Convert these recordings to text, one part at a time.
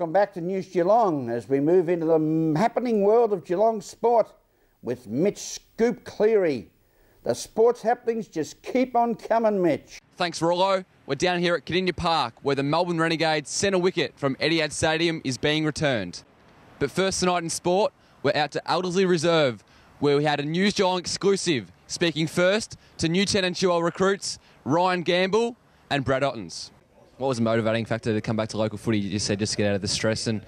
Welcome back to News Geelong as we move into the happening world of Geelong sport with Mitch Scoop Cleary. The sports happenings just keep on coming, Mitch. Thanks, Rollo. We're down here at Cardinia Park where the Melbourne Renegades centre wicket from Etihad Stadium is being returned. But first tonight in sport, we're out to Elderslie Reserve where we had a News Geelong exclusive, speaking first to new 10 and 2L recruits Ryan Gamble and Brad Ottens. What was the motivating factor to come back to local footy? You just said just to get out of the stress and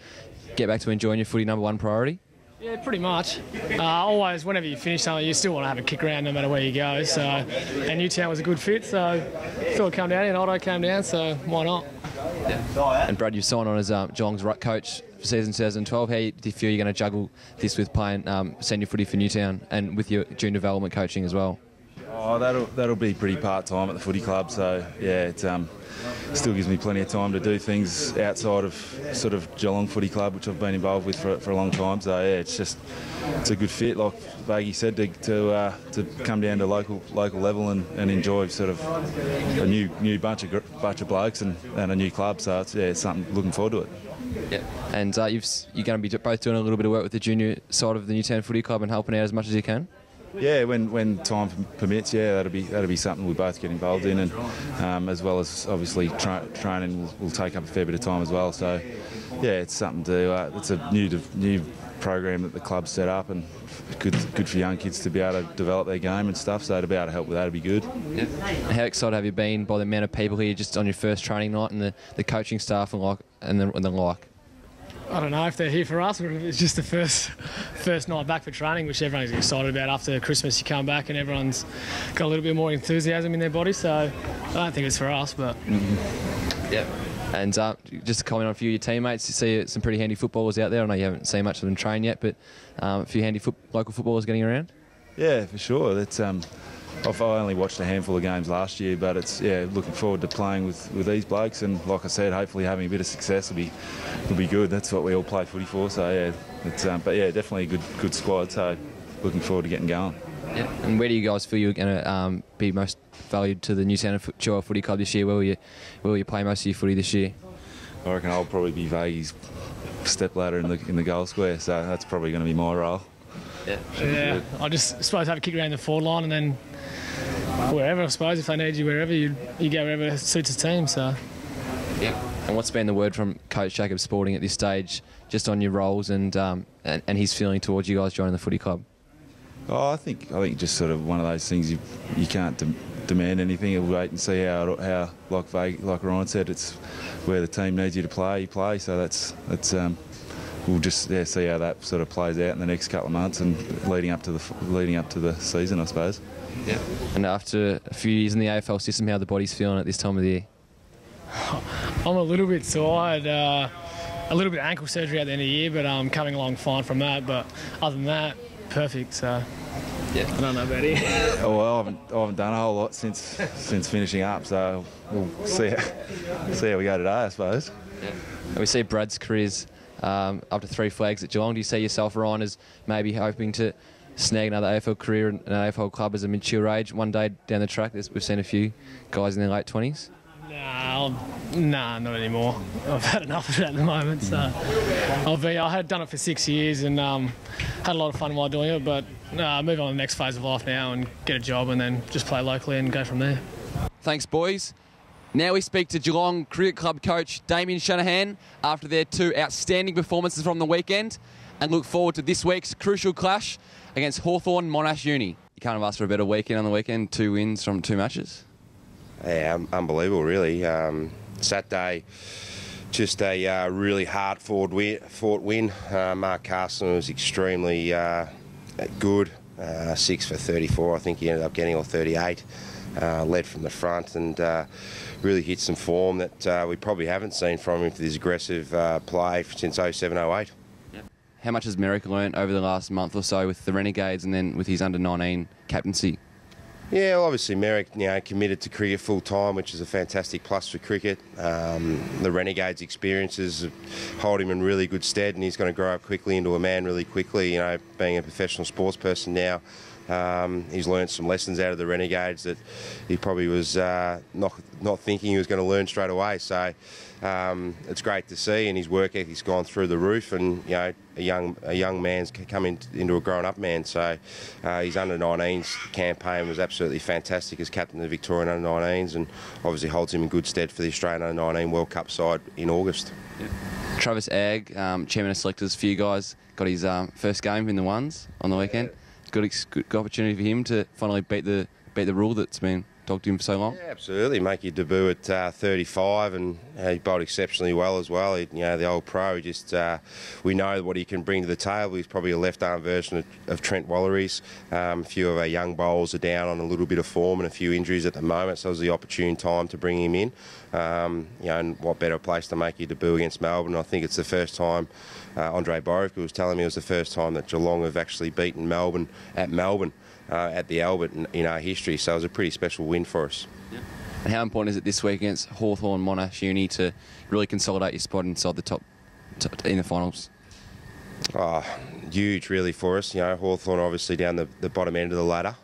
get back to enjoying your footy, number one priority? Yeah, pretty much. Always, whenever you finish something, you still want to have a kick around no matter where you go. So, and Newtown was a good fit, so Phil came down and Otto came down, so why not? Yeah. And Brad, you've signed on as Geelong's ruck coach for season 2012. How do you feel you're going to juggle this with playing senior footy for Newtown and with your junior development coaching as well? Oh, that'll be pretty part-time at the footy club, so yeah, it still gives me plenty of time to do things outside of sort of Geelong Footy Club, which I've been involved with for a long time. So yeah, it's a good fit, like Baggy said, to come down to local level and enjoy sort of a new bunch of blokes and a new club. So it's something looking forward to it. Yeah, and you're going to be both doing a little bit of work with the junior side of the Newtown Footy Club and helping out as much as you can. Yeah, when time permits, yeah, that'll be something we both get involved in, and as well as obviously training will take up a fair bit of time as well. So, yeah, it's something to. It's a new program that the club's set up, and good for young kids to be able to develop their game and stuff. So to be able to help with that would be good. Yeah. How excited have you been by the amount of people here just on your first training night and the coaching staff and the like? I don't know if they're here for us or if it's just the first night back for training, which everyone's excited about. After Christmas, you come back and everyone's got a little bit more enthusiasm in their body. So I don't think it's for us, but. Yeah. And just to comment on a few of your teammates, you see some pretty handy footballers out there. I know you haven't seen much of them train yet, but a few handy local footballers getting around. Yeah, for sure. That's I only watched a handful of games last year, but it's looking forward to playing with these blokes, and like I said, hopefully having a bit of success will be good. That's what we all play footy for. So yeah, it's but yeah, definitely a good squad. So looking forward to getting going. Yeah. And where do you guys feel you're going to be most valued to the Newtown Footy Club this year? Where will you play most of your footy this year? I reckon I'll probably be Vague's step ladder in the goal square. So that's probably going to be my role. Yeah. I just suppose have a kick around the forward line and then wherever, I suppose, if they need you wherever, you go wherever suits the team. So. Yeah. And what's been the word from Coach Jacob Sporting at this stage, just on your roles and his feeling towards you guys joining the footy club? Oh, I think just sort of one of those things you can't demand anything. You'll wait and see how like Ryan said, it's where the team needs you to play, you play. So that's we'll just see how that sort of plays out in the next couple of months and leading up to the season, I suppose. Yeah. And after a few years in the AFL system, how the body's feeling at this time of the year? I'm a little bit tired. A little bit of ankle surgery at the end of the year, but I'm coming along fine from that. But other than that, perfect. So yeah, I don't know about it. Oh, well, I haven't done a whole lot since finishing up. So we'll see how we go today, I suppose. Yeah. And we see Brad's career's up to 3 flags at Geelong. Do you see yourself, Ryan, as maybe hoping to snag another AFL career in an AFL club as a mature age one day down the track? We've seen a few guys in their late 20s. Nah, not anymore. I've had enough of it at the moment. So I had done it for 6 years and had a lot of fun while doing it, but move on to the next phase of life now and get a job and then just play locally and go from there. Thanks, boys. Now we speak to Geelong Cricket Club coach Damien Shanahan after their 2 outstanding performances from the weekend and look forward to this week's crucial clash against Hawthorn Monash Uni. You can't have asked for a better weekend on the weekend, 2 wins from 2 matches. Yeah, unbelievable, really. Saturday, just a really hard-fought win. Mark Carson was extremely good. 6 for 34, I think he ended up getting, or 38. Led from the front and really hit some form that we probably haven't seen from him for this aggressive play since 07-08. Yep. How much has Merrick learnt over the last month or so with the Renegades and then with his under-19 captaincy? Yeah, well, obviously Merrick, committed to cricket full time, which is a fantastic plus for cricket. The Renegades' experiences hold him in really good stead, and he's going to grow up quickly into a man really quickly. Being a professional sports person now, He's learned some lessons out of the Renegades that he probably was not thinking he was going to learn straight away. So it's great to see, and his work ethic's gone through the roof, and you know, a young man's come into a grown-up man. So his under-19s campaign was absolutely fantastic as captain of the Victorian under-19s, and obviously holds him in good stead for the Australian under-19 World Cup side in August. Yep. Travis Agg, chairman of selectors for you guys, got his first game in the ones on the weekend. It's good opportunity for him to finally beat the rule that's been talked to him for so long. Yeah, absolutely. Make your debut at 35, and he bowled exceptionally well as well. The old pro. We know what he can bring to the table. He's probably a left-arm version of Trent Wallery's. A few of our young bowlers are down on a little bit of form and a few injuries at the moment, so it was the opportune time to bring him in. And what better place to make your debut against Melbourne? I think it's the first time. Andre Borovic was telling me it was the first time that Geelong have actually beaten Melbourne at the Albert in our history, so it was a pretty special win for us. Yep. And how important is it this week against Hawthorn, Monash, Uni to really consolidate your spot inside the top in the finals? Oh, huge really for us. You know, Hawthorn obviously down the bottom end of the ladder.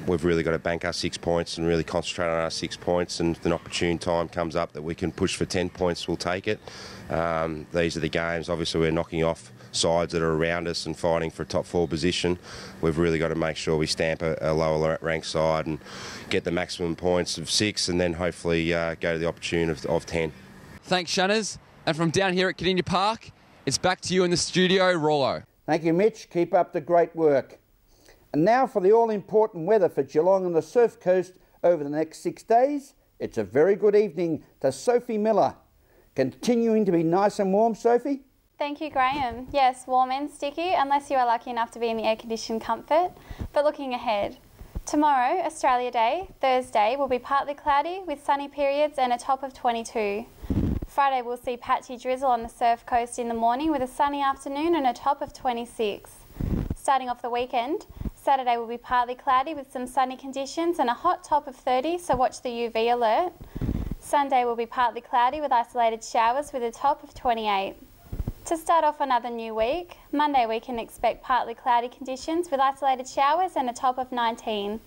We've really got to bank our 6 points and really concentrate on our 6 points, and if an opportune time comes up that we can push for 10 points, we'll take it. These are the games. Obviously we're knocking off sides that are around us and fighting for a top 4 position. We've really got to make sure we stamp a lower ranked side and get the maximum points of 6, and then hopefully go to the opportunity of 10. Thanks, Shanners. And from down here at Kardinia Park, it's back to you in the studio, Rollo. Thank you, Mitch. Keep up the great work. And now for the all-important weather for Geelong and the Surf Coast over the next 6 days. It's a very good evening to Sophie Miller. Continuing to be nice and warm, Sophie? Thank you, Graham. Yes, warm and sticky, unless you are lucky enough to be in the air-conditioned comfort. But looking ahead, tomorrow, Australia Day, Thursday, will be partly cloudy with sunny periods and a top of 22. Friday, we'll see patchy drizzle on the Surf Coast in the morning with a sunny afternoon and a top of 26. Starting off the weekend, Saturday will be partly cloudy with some sunny conditions and a hot top of 30, so watch the UV alert. Sunday will be partly cloudy with isolated showers with a top of 28. To start off another new week, Monday we can expect partly cloudy conditions with isolated showers and a top of 19.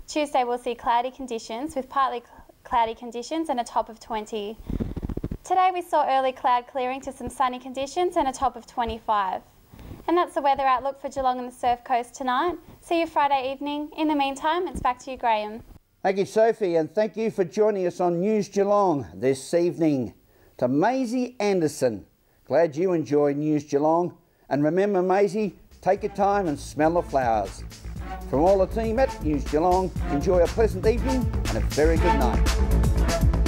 Tuesday we'll see cloudy conditions with partly cloudy conditions and a top of 20. Today we saw early cloud clearing to some sunny conditions and a top of 25. And that's the weather outlook for Geelong and the Surf Coast tonight. See you Friday evening. In the meantime, it's back to you, Graham. Thank you, Sophie, and thank you for joining us on News Geelong this evening. To Maisie Anderson, glad you enjoyed News Geelong. And remember, Maisie, take your time and smell the flowers. From all the team at News Geelong, enjoy a pleasant evening and a very good night.